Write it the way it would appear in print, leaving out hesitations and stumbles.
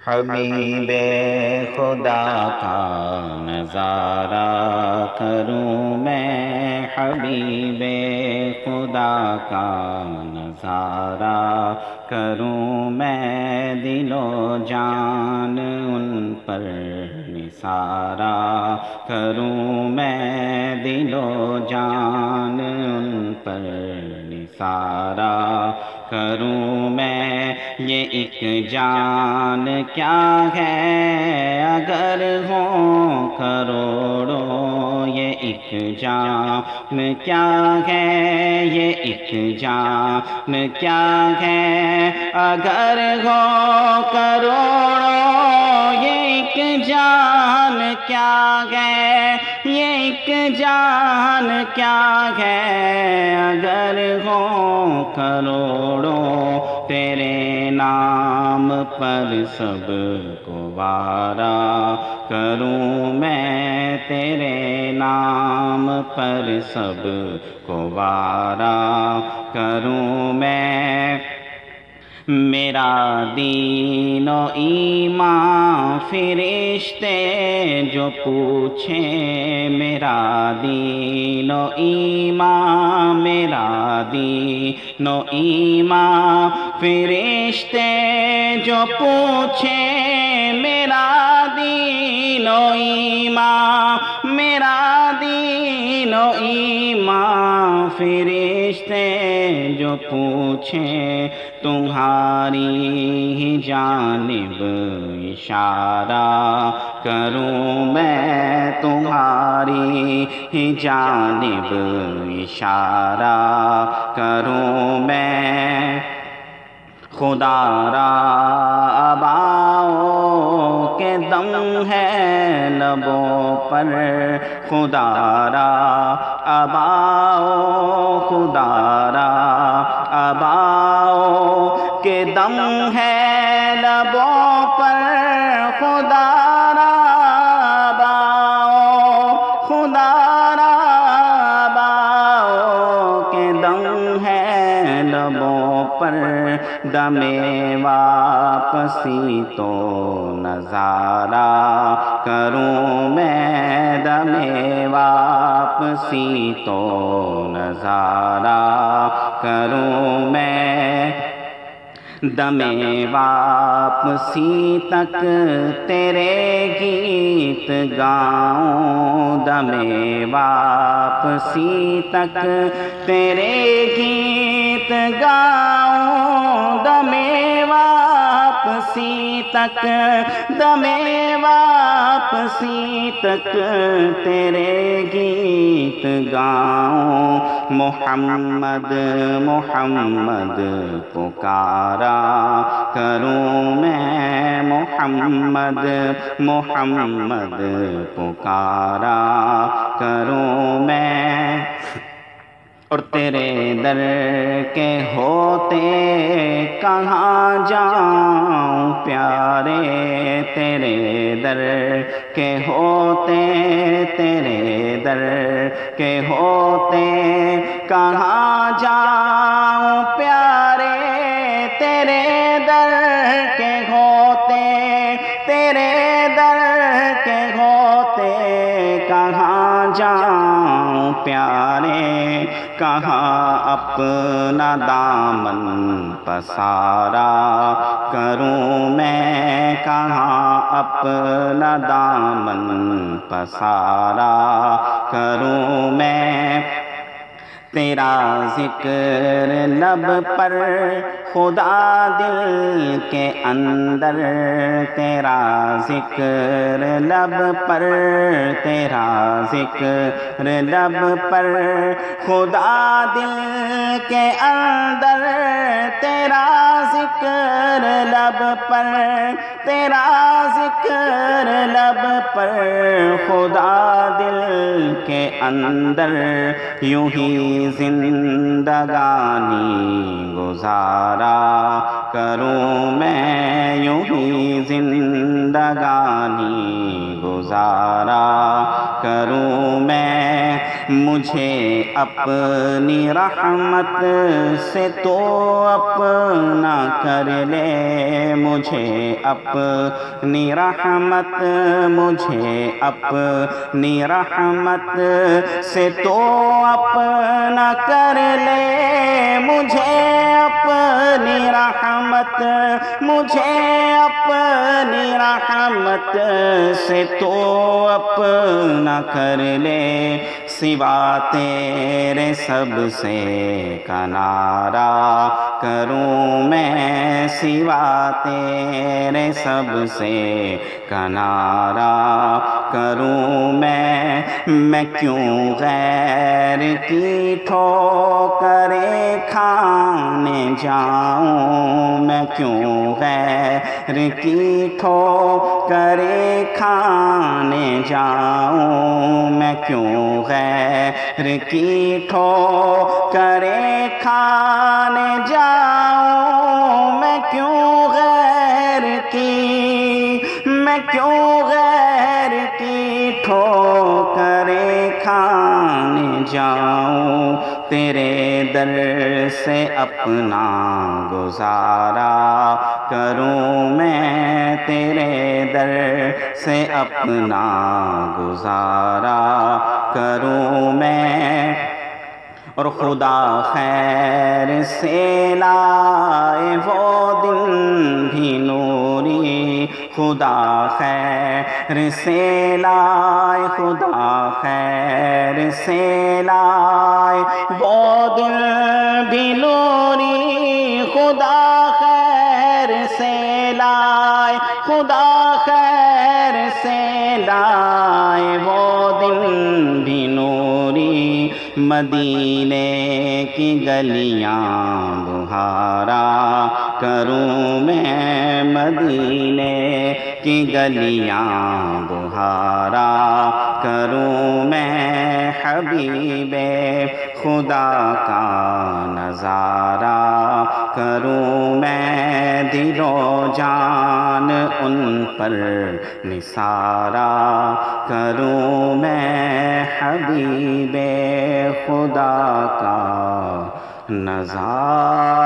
حبیب خدا کا نظارہ کروں میں، حبیب خدا کا نظارہ کروں میں، دل و جان ان پر نثارہ کروں میں، دل و جان ان پر نثارہ کروں میں۔ یہ ایک جان کیا ہے اگر ہوں کروڑوں، یہ ایک جان کیا ہے، یہ ایک جان کیا ہے اگر ہوں کروڑوں، یہ ایک جان کیا ہے، یہ ایک جان کیا ہے اگر ہوں کروڑوں۔ تیرے نام پر سب کو وارا کروں میں، تیرے نام پر سب کو وارا کروں میں۔ میرا دین و ایمان فرشتے جو پوچھیں، میرا دین و ایمان، میرا دین و ایمان فرشتے جو پوچھیں، میرا دین و ایمان، میرا دین و ایمان فرشتے جو پوچھیں، تمہاری ہی جانب اشارہ کروں میں، تمہاری ہی جانب اشارہ کروں میں۔ خدا را آباؤں کے دم ہے لبوں پر، خدا را آباؤں، خدا را آباؤں کے دم ہے لبوں پر، خدا را آباؤں، خدا را آباؤں کے دم ہے لبوں پر۔ دم واپسی تو نظارہ کروں میں، دم واپسی تو نظارہ کروں میں۔ دم واپسی تک تیرے گیت گاؤں، دم واپسی تک تیرے گیت گاؤں، دم واپسی تک، دم واپسی تک تیرے گیت گاؤں۔ محمد محمد پکارا کروں میں، محمد محمد پکارا کروں میں۔ اور تیرے در کے ہوتے کہاں جاؤں پیارے، تیرے در کے ہوتے، تیرے در کے ہوتے کہاں جاؤں پیارے، تیرے در کے ہوتے، تیرے در کے ہوتے کہاں جاؤں پیارے۔ کہاں اپنا دامن پسارا کروں میں، کہاں اپنا دامن پسارا کروں میں۔ تیرا ذکر لب پر خدا دل کے اندر، تیرا ذکر لب پر، تیرا ذکر لب پر خدا دل کے اندر، تیرا ذکر لب پر، تیرا ذکر لب پر خدا دل کے اندر۔ یوں ہی زندگانی گزارا کروں میں، یوں ہی زندگانی گزارا کروں میں۔ مجھے اپنی رحمت سے تو اپنا کر لے، مجھے اپنی رحمت، مجھے اپنی رحمت سے تو اپنا کر لے، مجھے اپنی رحمت، مجھے اپنی رحمت سے تو اپنا کر لے، سوا تیرے سب سے کنارہ کروں میں، سوا تیرے سب سے کنارہ کروں میں کیوں غیر کی ٹھوکریں کھانے جاؤں، میں کیوں غیر کی ٹھوکریں کھانے جاؤں، میں کیوں غیر کی ٹھوکریں کھانے جاؤں، میں کیوں غیر کی ٹھوکریں کھانے جاؤں، تیرے در سے اپنا گزارا کروں میں، تیرے در سے اپنا گزارا کروں میں، اور خدا خیر سے لائے وہ دن بھی نوری، خدا خیر سے لائے، خدا خیر سے لائے وہ دن بھی نوری، خدا خیر سے لائے، خدا خیر سے لائے وہ دن بھی نوری، مدینے کی گلیاں بہارا کروں میں، مدینے کی گلیاں بہارا کروں میں، حبیب خدا کا نظارہ کروں میں، دل و جان ان پر نثارا کروں میں، حبیب خدا کا نظارہ